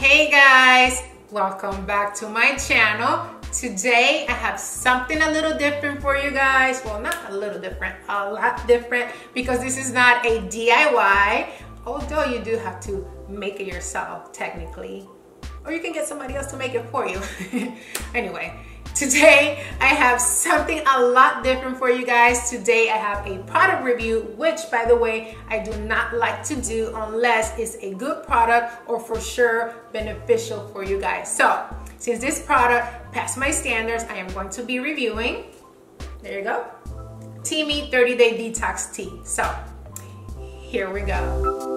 Hey guys, welcome back to my channel. Today I have something a little different for you guys. Well, not a little different, a lot different, because this is not a DIY, although you do have to make it yourself technically, or you can get somebody else to make it for you. Anyway, today I have something a lot different for you guys. Today I have a product review, which by the way, I do not like to do unless it's a good product or for sure beneficial for you guys. So since this product passed my standards, I am going to be reviewing, there you go, Teami 30-Day Detox Tea. So here we go.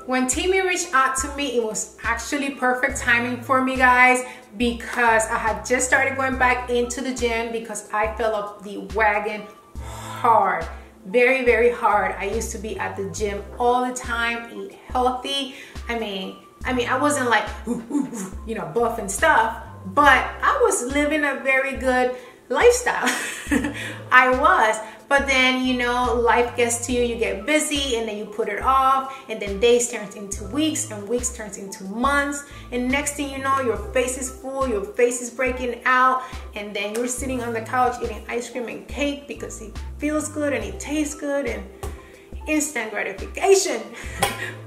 When Teami reached out to me, it was actually perfect timing for me, guys, because I had just started going back into the gym because I fell off the wagon hard, very, very hard. I used to be at the gym all the time, eat healthy. I mean, I wasn't like, you know, buff and stuff, but I was living a very good lifestyle. I was. But then, you know, life gets to you, you get busy, and then you put it off, and then days turns into weeks, and weeks turns into months, and next thing you know, your face is full, your face is breaking out, and then you're sitting on the couch eating ice cream and cake because it feels good and it tastes good and instant gratification.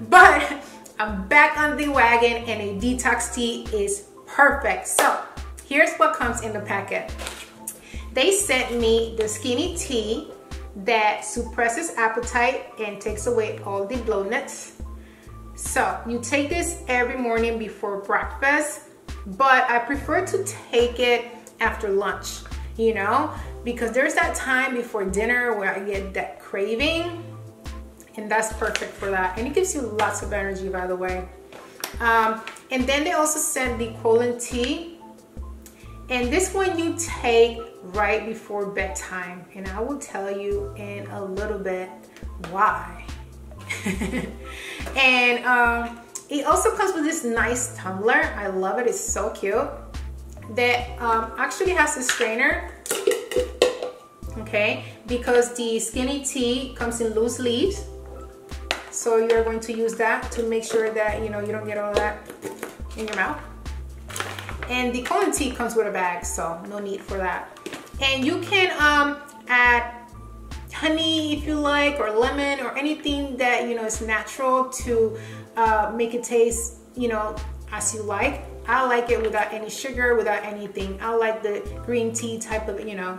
But I'm back on the wagon, and a detox tea is perfect. So here's what comes in the packet. They sent me the skinny tea that suppresses appetite and takes away all the bloatness. So you take this every morning before breakfast, but I prefer to take it after lunch, you know, because there's that time before dinner where I get that craving, and that's perfect for that. And it gives you lots of energy, by the way. And then they also sent the Colon tea. And this one you take right before bedtime, and I will tell you in a little bit why. And it also comes with this nice tumbler. I love it, it's so cute. That actually has a strainer, okay, because the skinny tea comes in loose leaves. So you're going to use that to make sure that, you know, you don't get all that in your mouth. And the Colon tea comes with a bag, so no need for that. And you can add honey if you like, or lemon, or anything that, you know, is natural to make it taste, you know, as you like. I like it without any sugar, without anything. I like the green tea type of, you know,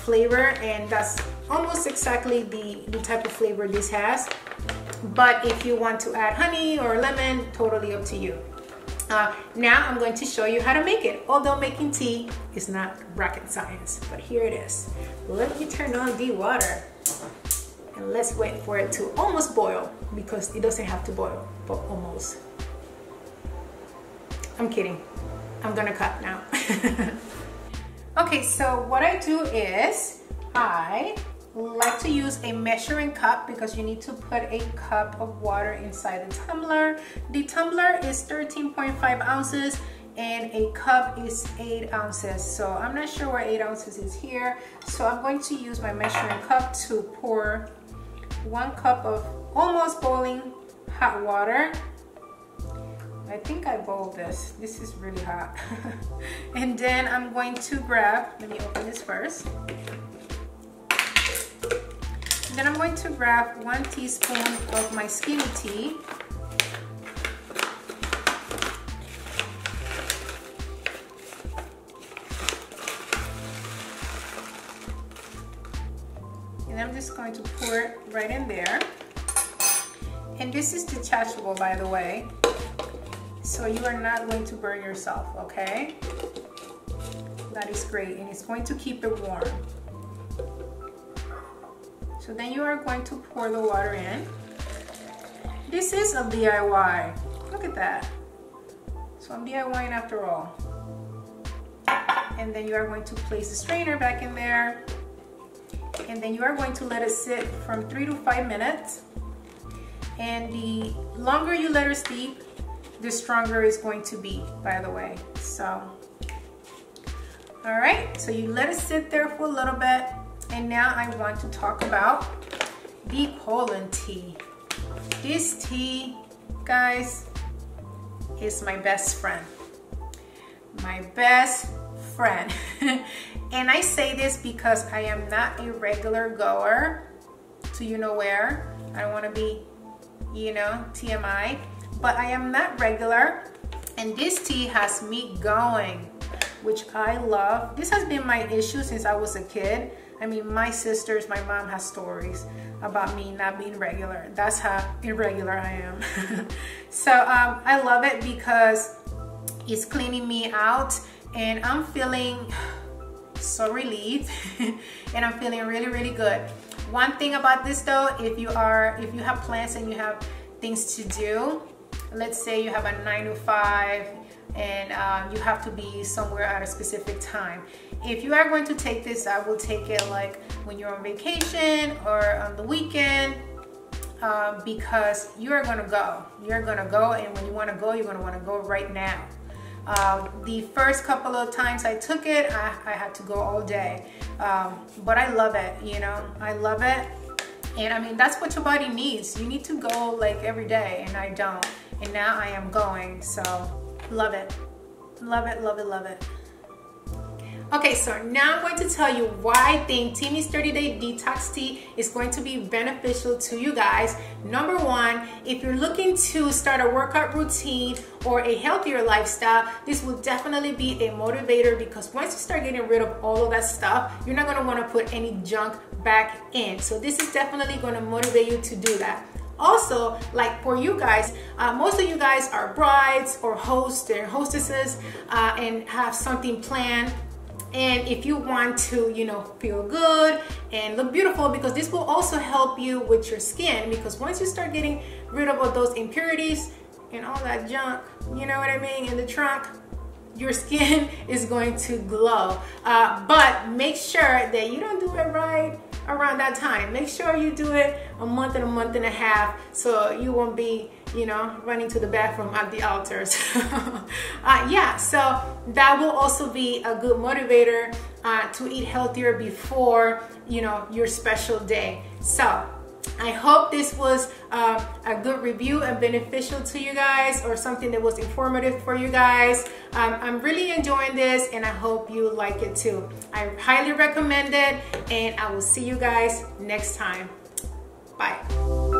flavor, and that's almost exactly the type of flavor this has. But if you want to add honey or lemon, totally up to you. Now I'm going to show you how to make it. Although making tea is not rocket science, but here it is. Let me turn on the water and let's wait for it to almost boil, because it doesn't have to boil, but almost. I'm kidding. I'm gonna cut now. Okay, so what I do is I like to use a measuring cup, because you need to put a cup of water inside the tumbler. The tumbler is 13.5 ounces and a cup is 8 ounces. So I'm not sure where 8 ounces is here. So I'm going to use my measuring cup to pour 1 cup of almost boiling hot water. I think I boiled this. This is really hot. And then I'm going to grab, let me open this first. Then I'm going to grab 1 teaspoon of my skinny tea. And I'm just going to pour it right in there. And this is detachable, by the way, so you are not going to burn yourself, okay? That is great, and it's going to keep it warm. So then you are going to pour the water in. This is a DIY. Look at that. So I'm DIYing after all. And then you are going to place the strainer back in there. And then you are going to let it sit from 3 to 5 minutes. And the longer you let it steep, the stronger it's going to be, by the way. So, all right, so you let it sit there for a little bit. And now I want to talk about deep Holland tea. This tea, guys, is my best friend. My best friend. And I say this because I am not a regular goer to you know where. I don't want to be, you know, TMI, but I am not regular. And this tea has me going, which I love. This has been my issue since I was a kid. I mean, my sisters, my mom has stories about me not being regular. That's how irregular I am. So I love it because it's cleaning me out and I'm feeling so relieved and I'm feeling really, really good. One thing about this though, if you have plans and you have things to do, let's say you have a 9 to 5 and you have to be somewhere at a specific time. If you are going to take this, I will take it like when you're on vacation or on the weekend, because you're gonna go. You're gonna go, and when you wanna go, you're gonna wanna go right now. The first couple of times I took it, I had to go all day. But I love it, you know, I love it. And I mean, that's what your body needs. You need to go like every day, and I don't. And now I am going, so love it. Love it, love it, love it. Okay, so now I'm going to tell you why I think Teami's 30-day detox tea is going to be beneficial to you guys. Number one, if you're looking to start a workout routine or a healthier lifestyle, this will definitely be a motivator, because once you start getting rid of all of that stuff, you're not going to want to put any junk back in. So this is definitely going to motivate you to do that. Also, like for you guys, most of you guys are brides or hosts and hostesses and have something planned. And if you want to, you know, feel good and look beautiful, because this will also help you with your skin, because once you start getting rid of all those impurities and all that junk, you know what I mean, in the trunk, your skin is going to glow. But make sure that you don't do it right around that time. Make sure you do it a month and a half, so you won't be, you know, running to the bathroom at the altars. Yeah, so that will also be a good motivator to eat healthier before, you know, your special day. So I hope this was a good review and beneficial to you guys, or something that was informative for you guys. I'm really enjoying this, and I hope you like it too. I highly recommend it, and I will see you guys next time. Bye.